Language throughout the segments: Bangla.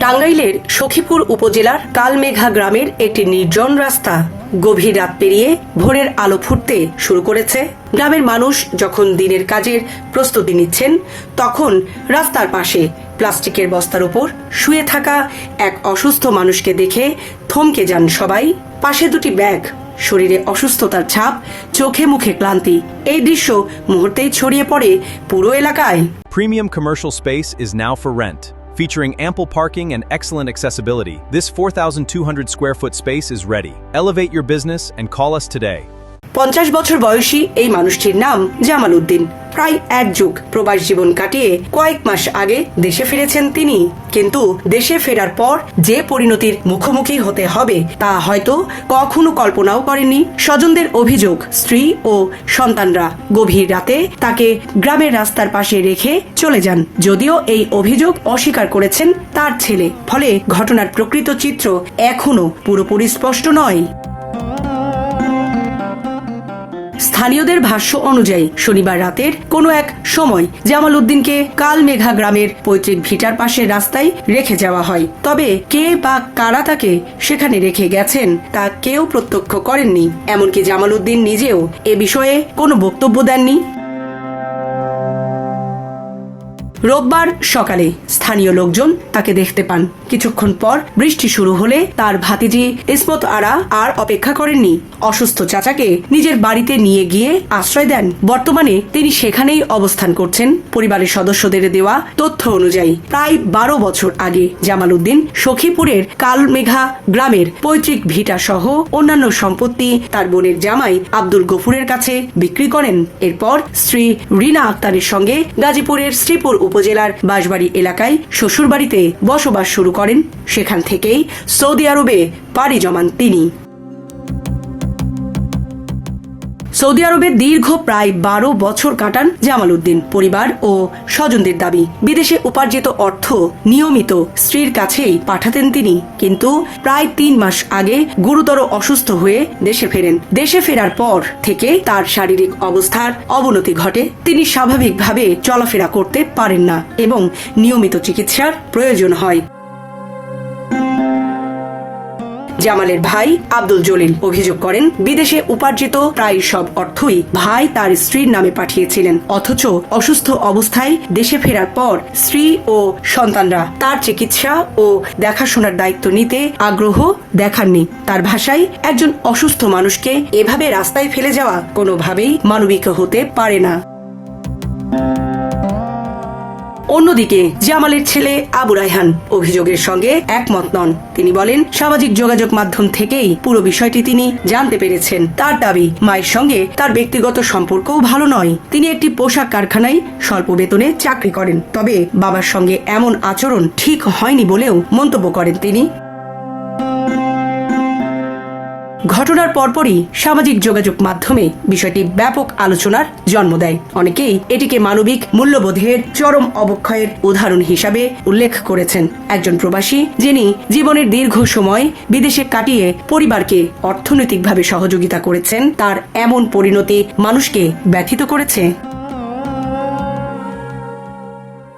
টাঙ্গাইলের সখীপুর উপজেলার কালমেঘা গ্রামের একটি নির্জন রাস্তা। গভীর রাত পেরিয়ে ভোরের আলো ফুটতে শুরু করেছে। গ্রামের মানুষ যখন দিনের কাজের প্রস্তুতি নিচ্ছেন, তখন রাস্তার পাশে প্লাস্টিকের বস্তার উপর শুয়ে থাকা এক অসুস্থ মানুষকে দেখে থমকে যান সবাই। পাশে দুটি ব্যাগ, শরীরে অসুস্থতার ছাপ, চোখে মুখে ক্লান্তি। এই দৃশ্য মুহূর্তেই ছড়িয়ে পড়ে পুরো এলাকায়। Premium commercial space is now for rent. Featuring ample parking and excellent accessibility, this 4,200 square foot space is ready. Elevate your business and call us today. 50 বছর বয়সী এই মানুষটির নাম জামাল উদ্দিন। প্রায় এক যুগ প্রবাস জীবন কাটিয়ে কয়েক মাস আগে দেশে ফিরেছেন তিনি। কিন্তু দেশে ফেরার পর যে পরিণতির মুখোমুখি হতে হবে তা হয়তো কখনো কল্পনাও করেননি। স্বজনদের অভিযোগ, স্ত্রী ও সন্তানরা গভীর রাতে তাকে গ্রামের রাস্তার পাশে রেখে চলে যান। যদিও এই অভিযোগ অস্বীকার করেছেন তার ছেলে। ফলে ঘটনার প্রকৃত চিত্র এখনো পুরোপুরি স্পষ্ট নয়। স্থানীয়দের ভাষ্য অনুযায়ী শনিবার রাতের কোনো এক সময় জামাল উদ্দিনকে কালমেঘা গ্রামের পৈতৃক ভিটার পাশের রাস্তায় রেখে যাওয়া হয়। তবে কে বা কারা তাকে সেখানে রেখে গেছেন তা কেউ প্রত্যক্ষ করেননি। এমনকি জামাল উদ্দিন নিজেও এ বিষয়ে কোনো বক্তব্য দেননি। রোববার সকালে স্থানীয় লোকজন তাকে দেখতে পান। কিছুক্ষণ পর বৃষ্টি শুরু হলে তার ভাতিজি ইসমত আরা আর অপেক্ষা করেননি। অসুস্থ চাচাকে নিজের বাড়িতে নিয়ে গিয়ে আশ্রয় দেন। বর্তমানে তিনি সেখানেই অবস্থান করছেন। পরিবারের সদস্যদের দেওয়া তথ্য অনুযায়ী প্রায় 12 বছর আগে জামাল উদ্দিন সখীপুরের কালমেঘা গ্রামের পৈতৃক ভিটা সহ অন্যান্য সম্পত্তি তার বোনের জামাই আব্দুল গফুরের কাছে বিক্রি করেন। এরপর স্ত্রী রিনা আক্তারের সঙ্গে গাজীপুরের শ্রীপুর উপজেলার বাঁশবাড়ি এলাকায় শ্বশুরবাড়িতে বসবাস শুরু করেন। সেখান থেকেই সৌদি আরবে পাড়ি জমান তিনি। সৌদি আরবে দীর্ঘ প্রায় 12 বছর কাটান জামাল উদ্দিন। পরিবার ও স্বজনদের দাবি, বিদেশে উপার্জিত অর্থ নিয়মিত স্ত্রীর কাছেই পাঠাতেন তিনি। কিন্তু প্রায় 3 মাস আগে গুরুতর অসুস্থ হয়ে দেশে ফেরেন। দেশে ফেরার পর থেকে তার শারীরিক অবস্থার অবনতি ঘটে। তিনি স্বাভাবিকভাবে চলাফেরা করতে পারেন না এবং নিয়মিত চিকিৎসার প্রয়োজন হয়। জামালের ভাই আব্দুল জলিল অভিযোগ করেন, বিদেশে উপার্জিত প্রায় সব অর্থই ভাই তার স্ত্রীর নামে পাঠিয়েছিলেন। অথচ অসুস্থ অবস্থায় দেশে ফেরার পর স্ত্রী ও সন্তানরা তার চিকিৎসা ও দেখাশোনার দায়িত্ব নিতে আগ্রহ দেখাননি। তার ভাষায়, একজন অসুস্থ মানুষকে এভাবে রাস্তায় ফেলে যাওয়া কোনোভাবেই মানবিক হতে পারে না। অন্যদিকে জামালের ছেলে আবু রায়হান অভিযোগের সঙ্গে একমত নন। তিনি বলেন, সামাজিক যোগাযোগ মাধ্যম থেকেই পুরো বিষয়টি তিনি জানতে পেরেছেন। তার দাবি, মায়ের সঙ্গে তার ব্যক্তিগত সম্পর্কও ভালো নয়। তিনি একটি পোশাক কারখানায় স্বল্প বেতনে চাকরি করেন। তবে বাবার সঙ্গে এমন আচরণ ঠিক হয়নি বলেও মন্তব্য করেন তিনি। ঘটনার পরপরই সামাজিক যোগাযোগ মাধ্যমে বিষয়টি ব্যাপক আলোচনার জন্ম দেয়। অনেকেই এটিকে মানবিক মূল্যবোধের চরম অবক্ষয়ের উদাহরণ হিসাবে উল্লেখ করেছেন। একজন প্রবাসী, যিনি জীবনের দীর্ঘ সময় বিদেশে কাটিয়ে পরিবারকে অর্থনৈতিকভাবে সহযোগিতা করেছেন, তার এমন পরিণতি মানুষকে ব্যথিত করেছে।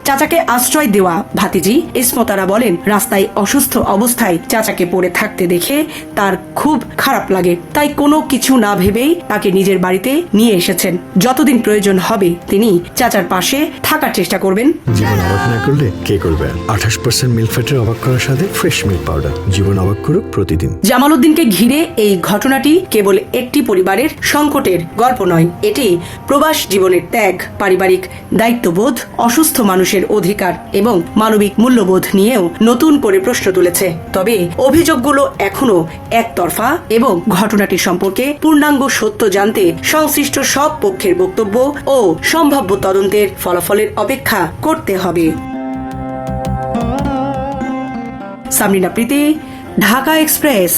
চাচাকে আশ্রয় দেওয়া ভাতিজি ইসমতারা বলেন, রাস্তায় অসুস্থ অবস্থায় চাচাকে পড়ে থাকতে দেখে তার খুব খারাপ লাগে। তাই কোনো কিছু না ভেবেই তাকে নিজের বাড়িতে নিয়ে এসেছেন। যতদিন প্রয়োজন হবে তিনি চাচার পাশে থাকার চেষ্টা করবেন। জীবন অবাক না করলে কে করবে? 28% মিল্ক ফ্যাটের অবাক করার সাথে ফ্রেশ মিল্ক পাউডার। জীবন অবাক করুক প্রতিদিন। জামাল উদ্দিনকে ঘিরে এই ঘটনাটি কেবল একটি পরিবারের সংকটের গল্প নয়, এটি প্রবাস জীবনের ত্যাগ, পারিবারিক দায়িত্ববোধ, অসুস্থ মানুষের অধিকার এবং মানবিক মূল্যবোধ নিয়েও নতুন করে প্রশ্ন তুলেছে। তবে অভিযোগগুলো এখনো একতরফা এবং ঘটনাটি সম্পর্কে পূর্ণাঙ্গ সত্য জানতে সংশ্লিষ্ট সব পক্ষের বক্তব্য ও সম্ভাব্য তদন্তের ফলাফলের অপেক্ষা করতে হবে। সামরিনা প্রীতি, ঢাকা এক্সপ্রেস।